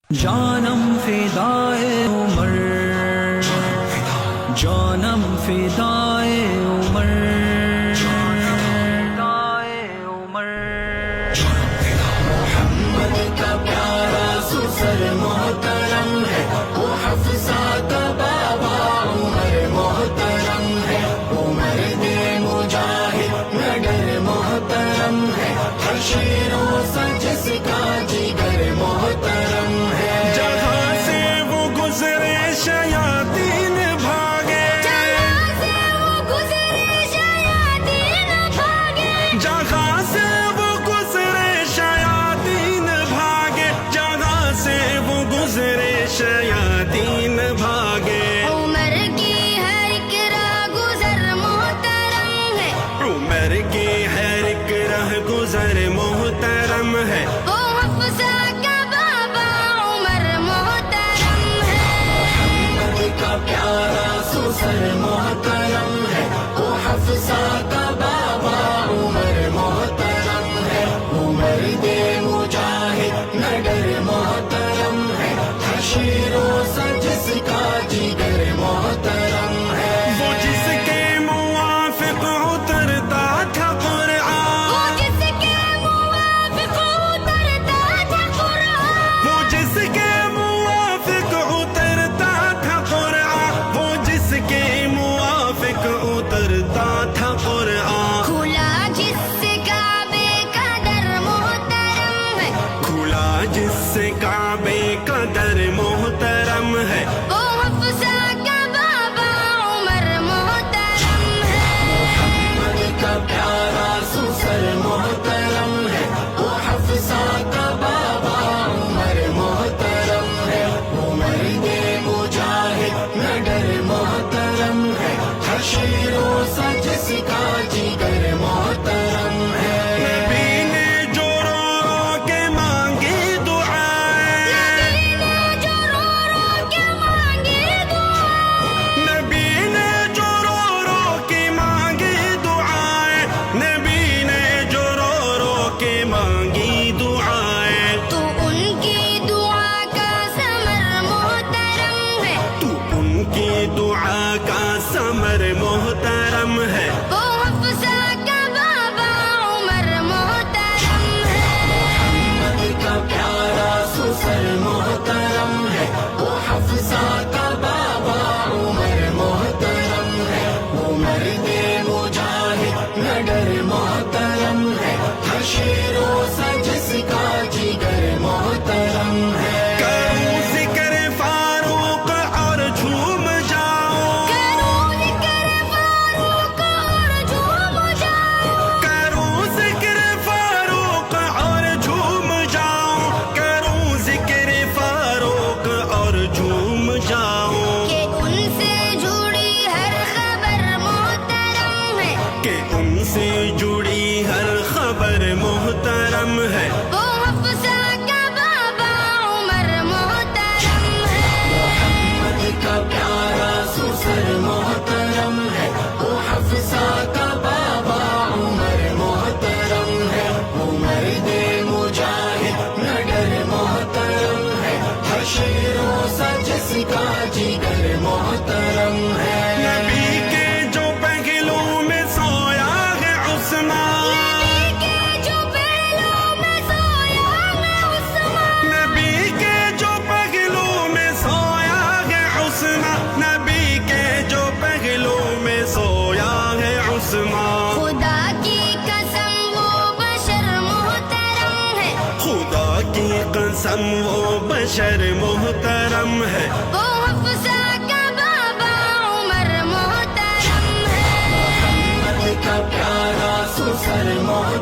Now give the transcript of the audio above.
جانم فدائے عمر، جانم فدائے عمر، محمد کا پیارا سسر محترم ہے، وہ حفصہ کا بابا عمر محترم ہے، عمر دے مجاہد نگر محترم ہے، ہر شیروں سے جس کا جگر محترم ہے۔ جہاں سے وہ گزرے شیاطین بھاگے، جہاں سے وہ گزرے شیاطین بھاگے، جہاں سے وہ گزرے شیاطین بھاگے، جہاں سے وہ گزرے شیاطین بھاگے۔ عمر کی ہر ایک راہ گزر محترم ہے، عمر کی ہر ایک راہ گزر محترم ہے، وہ حفصہ کا بابا عمر محترم ہے۔ محمد کا پیارا سسر محترم ہے، وہ حفصہ کا بابا عمر محترم ہے، عمر دے مجاہد نگر محترم ہے، ہر شیروں سے جس کا جگر محترم ہے۔ وہ جس کے موافق اترتا تھا وہ قرآن، جس کے موافق اترتا تھا قرآن، وہ جس کے موافق اترتا تھا قرآن، وہ جس کے موافق اترتا تھا قرآن، کھلا جس سے کعبے کا در محترم ہے، کھلا جس سے کعبے کا در محترم ہے، وہ حفصہ کا بابا عمر محترم ہے۔ محمد کا پیارا سسر محترم ہے، وہ حفصہ کا بابا عمر محترم ہے، عمر دے مجاہد نگر محترم ہے، ہر شیروں سے جس کا جگر محترم ہے۔ نبی نے جو رو رو کے مانگی دعائیں، نبی نے جو رو رو کے مانگی دعائیں، نبی نے جو رو رو کے مانگی دعائیں، نبی نے جو رو رو کے مانگی دعائیں، تو ان کی دعا کا ثمر محترم ہے، تو ان کی دعا کا ثمر محترم ہے، وہ حفصہ کا بابا عمر محترم ہے۔ محمد کا پیارا سسر محترم ہے، وہ حفصہ کا بابا عمر محترم ہے، عمر دے مجاہد نگر محترم ہے، ہر شیروں سے جس کا جگر محترم ہے۔ کروں ذکر فاروق اور جھوم جاؤں، کروں ذکر فاروق اور جھوم جاؤں، کروں ذکر فاروق اور جھوم جاؤں، کروں ذکر فاروق اور جھوم جاؤں، کہ ان سے جڑی ہر خبر محترم ہے، کہ ان سے جڑی ہر خبر محترم ہے، وہ حفصہ کا بابا عمر محترم ہے۔ محمد کا پیارا سسر محترم ہے، وہ حفصہ کا بابا عمر محترم ہے، عمر دے مجاہد نگر محترم ہے، ہر شیروں سے جس کا جگر محترم ہے۔ نبی کے جو پہلو میں سویا ہے عثمان، نبی کے جو پہلو میں سویا ہے عثمان، نبی کے جو پہلو میں سویا ہے عثمان، نبی کے جو پہلو میں سویا ہے عثمان، خدا کی قسم وہ بشر محترم ہے، خدا کی قسم وہ بشر محترم ہے، وہ حفصہ کا بابا عمر محترم ہے۔ محمد کا پیارا سسر محترم